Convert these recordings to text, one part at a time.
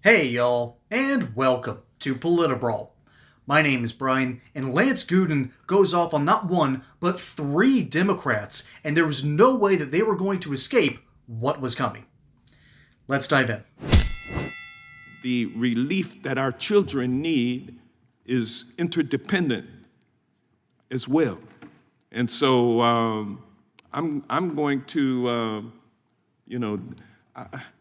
Hey y'all, and welcome to Brawl. My name is Brian, and Lance Gooden goes off on not one, but 3 Democrats, and there was no way that they were going to escape what was coming. Let's dive in. The relief that our children need is interdependent as well. And so I'm going to, and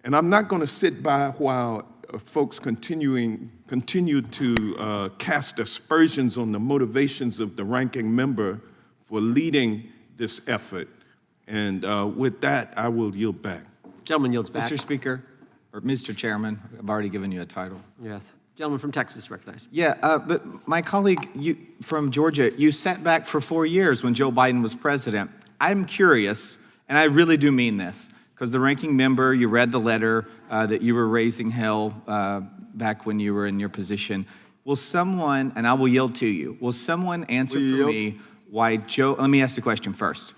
I'm not going to sit by while folks continue to cast aspersions on the motivations of the ranking member for leading this effort. And with that, I will yield back. Gentleman yields back. Mr. Speaker, or Mr. Chairman, I've already given you a title. Yes. Gentleman from Texas recognized. Yeah, but my colleague from Georgia, you sat back for 4 years when Joe Biden was president. I'm curious, and I really do mean this, because the ranking member, you read the letter that you were raising hell back when you were in your position. Will someone, and I will yield to you, will someone answer for me why Joe, let me ask the question first.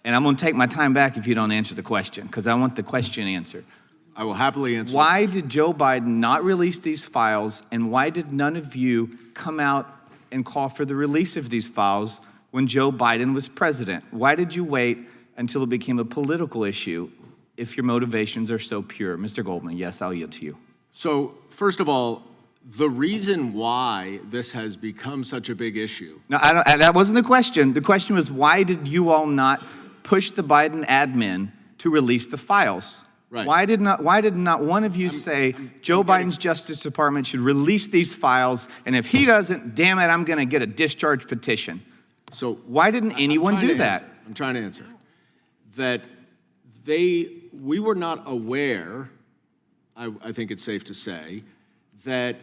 And I'm going to take my time back if you don't answer the question, because I want the question answered. I will happily answer. Why did Joe Biden not release these files, and why did none of you come out and call for the release of these files when Joe Biden was president? Why did you wait until it became a political issue if your motivations are so pure? Mr. Goldman, yes, I'll yield to you. So, first of all, the reason why this has become such a big issue. No, that wasn't the question. The question was, why did you all not push the Biden admin to release the files? Right. Why did not one of you say Joe Biden's Justice Department should release these files, and if he doesn't, damn it, I'm going to get a discharge petition? So why didn't anyone do that? I'm trying to answer. That we were not aware, I think it's safe to say, that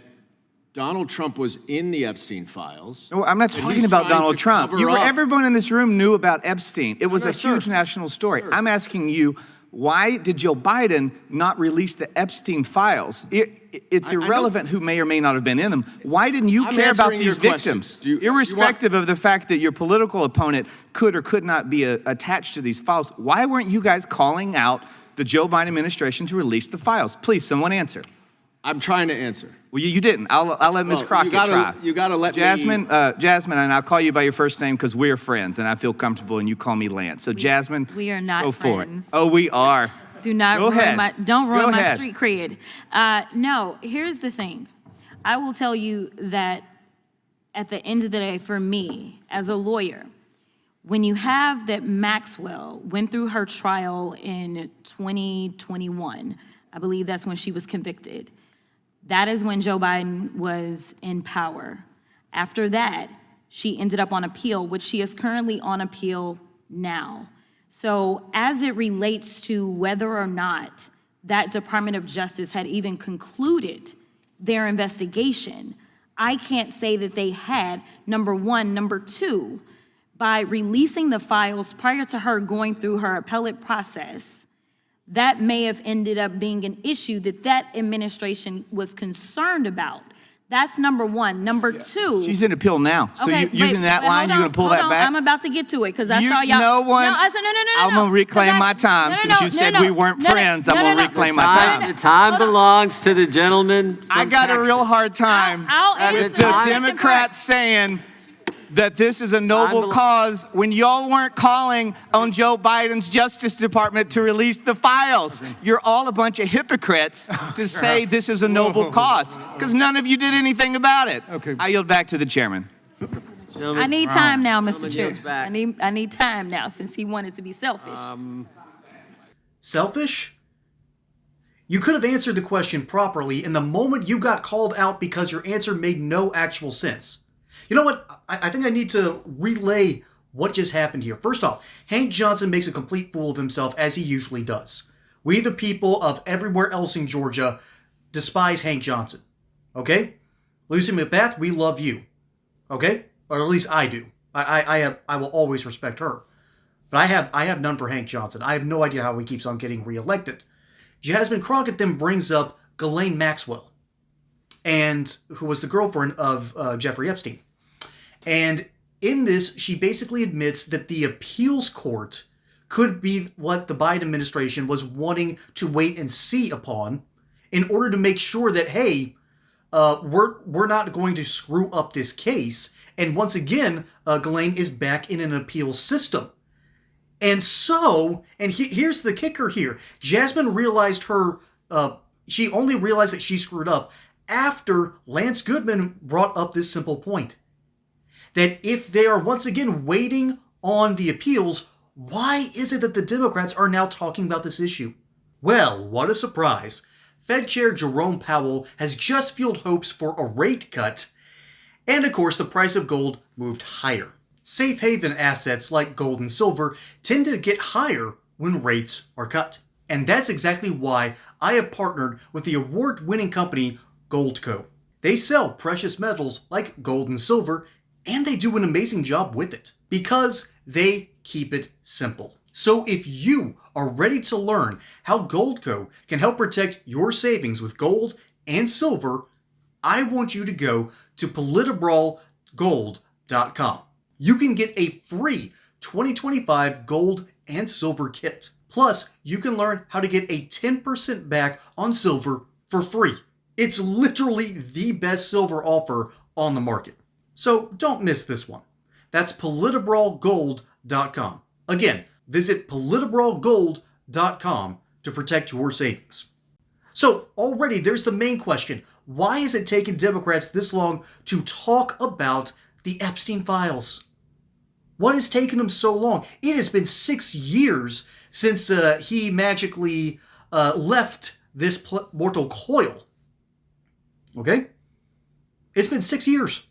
Donald Trump was in the Epstein files. No, I'm not talking about Donald Trump. Everyone in this room knew about Epstein. It was a huge national story. Sir. I'm asking you, why did Joe Biden not release the Epstein files? It's irrelevant who may or may not have been in them. Why didn't you care about these victims? Irrespective of the fact that your political opponent could or could not be attached to these files, why weren't you guys calling out the Joe Biden administration to release the files? Please, someone answer. I'm trying to answer. Well, you didn't. I'll let Ms. Crockett try. You gotta let Jasmine, me. Jasmine, and I'll call you by your first name because we're friends, and I feel comfortable, and you call me Lance. So, Jasmine, we are not go friends. For it. Oh, we are. Do not go ruin ahead. Don't ruin go my ahead. street cred. No, here's the thing. I will tell you that at the end of the day, for me, as a lawyer, when you have that Maxwell went through her trial in 2021, I believe that's when she was convicted. That is when Joe Biden was in power. After that, she ended up on appeal, which she is currently on appeal now. So as it relates to whether or not that Department of Justice had even concluded their investigation, I can't say that they had, number one. Number two, by releasing the files prior to her going through her appellate process, that may have ended up being an issue that administration was concerned about. That's number one. Number two. She's in appeal now. So okay, using that line, you're going to pull that back? I'm about to get to it because I saw y'all. No one. No, I said, no. I'm going to reclaim my time. Since you said we weren't friends, I'm going to reclaim my time. The time belongs to the gentleman from I got Texas. a real hard time with the Democrats saying that this is a noble cause when y'all weren't calling on Joe Biden's Justice Department to release the files. You're all a bunch of hypocrites to say this is a noble cause because none of you did anything about it. Okay. I yield back to the chairman. I need time now, Mr. Chair. I need time now since he wanted to be selfish. Selfish? You could have answered the question properly in the moment you got called out because your answer made no actual sense. You know what? I think I need to relay what just happened here. First off, Hank Johnson makes a complete fool of himself, as he usually does. We, the people of everywhere else in Georgia, despise Hank Johnson. Okay? Lucy McBath, we love you. Okay? Or at least I do. I will always respect her. But I have none for Hank Johnson. I have no idea how he keeps on getting reelected. Jasmine Crockett then brings up Ghislaine Maxwell, and who was the girlfriend of Jeffrey Epstein. And in this, she basically admits that the appeals court could be what the Biden administration was wanting to wait and see upon in order to make sure that, hey, we're not going to screw up this case. And once again, Ghislaine is back in an appeals system. And so, here's the kicker here. Jasmine realized she only realized that she screwed up after Lance Goodman brought up this simple point. That if they are once again waiting on the appeals, why is it that the Democrats are now talking about this issue? Well, what a surprise. Fed Chair Jerome Powell has just fueled hopes for a rate cut, and of course the price of gold moved higher. Safe haven assets like gold and silver tend to get higher when rates are cut. And that's exactly why I have partnered with the award-winning company Goldco. They sell precious metals like gold and silver, and they do an amazing job with it because they keep it simple. So if you are ready to learn how Goldco can help protect your savings with gold and silver, I want you to go to politibrawlgold.com. You can get a free 2025 gold and silver kit. Plus, you can learn how to get a 10% back on silver for free. It's literally the best silver offer on the market. So don't miss this one. That's politibrawlgold.com. Again, visit politibrawlgold.com to protect your savings. So already there's the main question. Why is it taking Democrats this long to talk about the Epstein files? What has taken them so long? It has been 6 years since he magically left this mortal coil. Okay? It's been 6 years.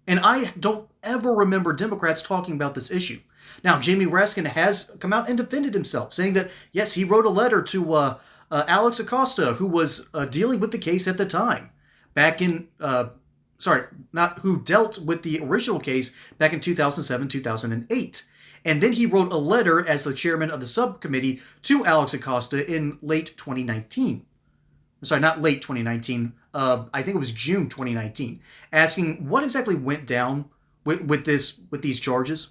And I don't ever remember Democrats talking about this issue. Now, Jamie Raskin has come out and defended himself, saying that, yes, he wrote a letter to Alex Acosta, who was dealing with the case at the time, back in, who dealt with the original case back in 2007, 2008. And then he wrote a letter as the chairman of the subcommittee to Alex Acosta in late 2019. Sorry, not late 2019. I think it was June 2019, asking what exactly went down with these charges.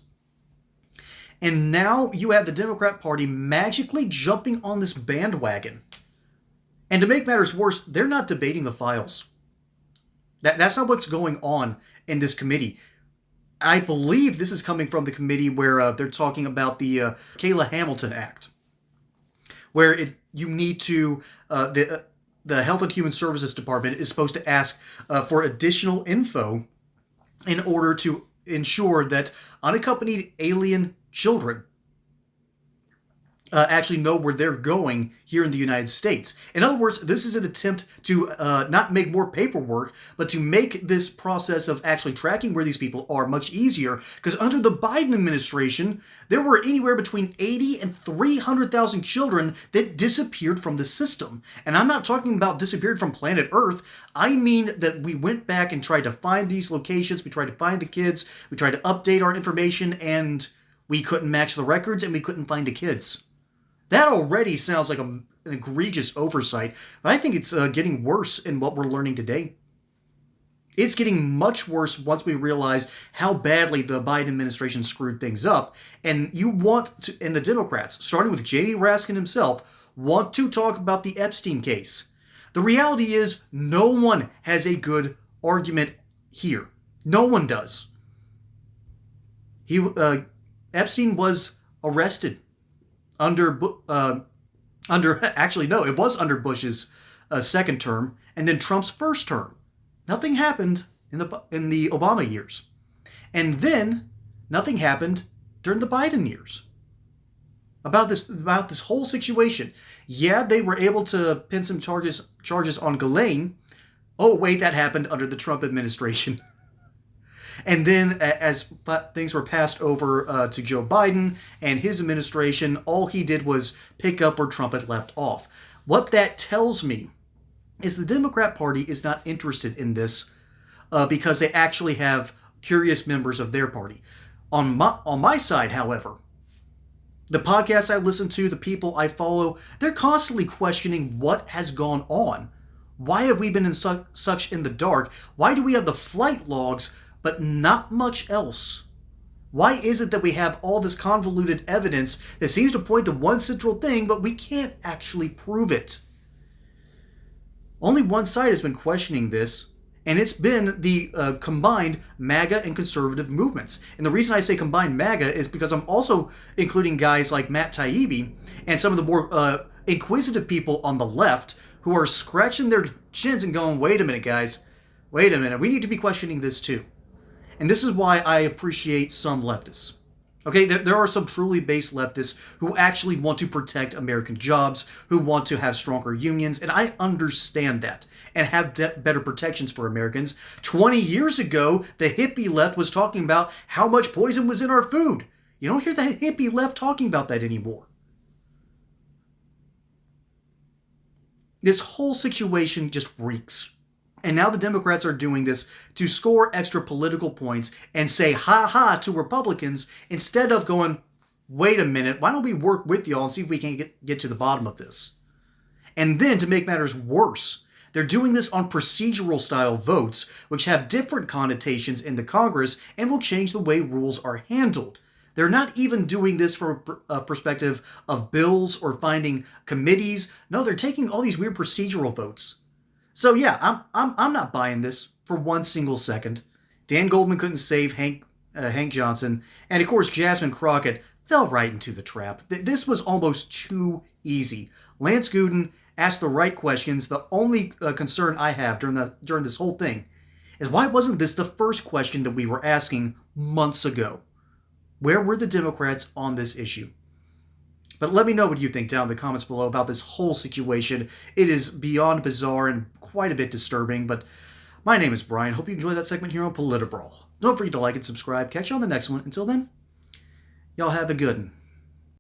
And now you have the Democrat Party magically jumping on this bandwagon. And to make matters worse, they're not debating the files. That's not what's going on in this committee. I believe this is coming from the committee where they're talking about the Kayla Hamilton Act, where you need to the Health and Human Services Department is supposed to ask for additional info in order to ensure that unaccompanied alien children actually know where they're going here in the United States. In other words, this is an attempt to not make more paperwork, but to make this process of actually tracking where these people are much easier. Because under the Biden administration, there were anywhere between 80 and 300,000 children that disappeared from the system. And I'm not talking about disappeared from planet Earth. I mean that we went back and tried to find these locations. We tried to find the kids. We tried to update our information, and we couldn't match the records, and we couldn't find the kids. That already sounds like an egregious oversight, but I think it's getting worse in what we're learning today. It's getting much worse once we realize how badly the Biden administration screwed things up. And and the Democrats, starting with Jamie Raskin himself, want to talk about the Epstein case. The reality is no one has a good argument here. No one does. Epstein was arrested. It was under Bush's second term, and then Trump's first term. Nothing happened in the Obama years, and then nothing happened during the Biden years. About this whole situation, yeah, they were able to pin some charges on Ghislaine. Oh wait, that happened under the Trump administration. And then as things were passed over to Joe Biden and his administration, all he did was pick up where Trump had left off. What that tells me is the Democrat Party is not interested in this because they actually have curious members of their party. On my side, however, the podcasts I listen to, the people I follow, they're constantly questioning what has gone on. Why have we been in such in the dark? Why do we have the flight logs but not much else? Why is it that we have all this convoluted evidence that seems to point to one central thing, but we can't actually prove it? Only one side has been questioning this, and it's been the combined MAGA and conservative movements. And the reason I say combined MAGA is because I'm also including guys like Matt Taibbi and some of the more inquisitive people on the left who are scratching their chins and going, wait a minute, guys, wait a minute, we need to be questioning this too. And this is why I appreciate some leftists. Okay, there are some truly based leftists who actually want to protect American jobs, who want to have stronger unions, and I understand that, and have better protections for Americans. 20 years ago, the hippie left was talking about how much poison was in our food. You don't hear the hippie left talking about that anymore. This whole situation just reeks. And now the Democrats are doing this to score extra political points and say ha-ha to Republicans instead of going, wait a minute, why don't we work with y'all and see if we can get to the bottom of this? And then to make matters worse, they're doing this on procedural style votes, which have different connotations in the Congress and will change the way rules are handled. They're not even doing this from a perspective of bills or finding committees. No, they're taking all these weird procedural votes. So yeah, I'm not buying this for one single second. Dan Goldman couldn't save Hank Johnson, and of course Jasmine Crockett fell right into the trap. This was almost too easy. Lance Gooden asked the right questions. The only concern I have during this whole thing is why wasn't this the first question that we were asking months ago? Where were the Democrats on this issue? But let me know what you think down in the comments below about this whole situation. It is beyond bizarre and quite a bit disturbing, but my name is Brian. Hope you enjoyed that segment here on Brawl. Don't forget to like and subscribe. Catch you on the next one. Until then, y'all have a good one.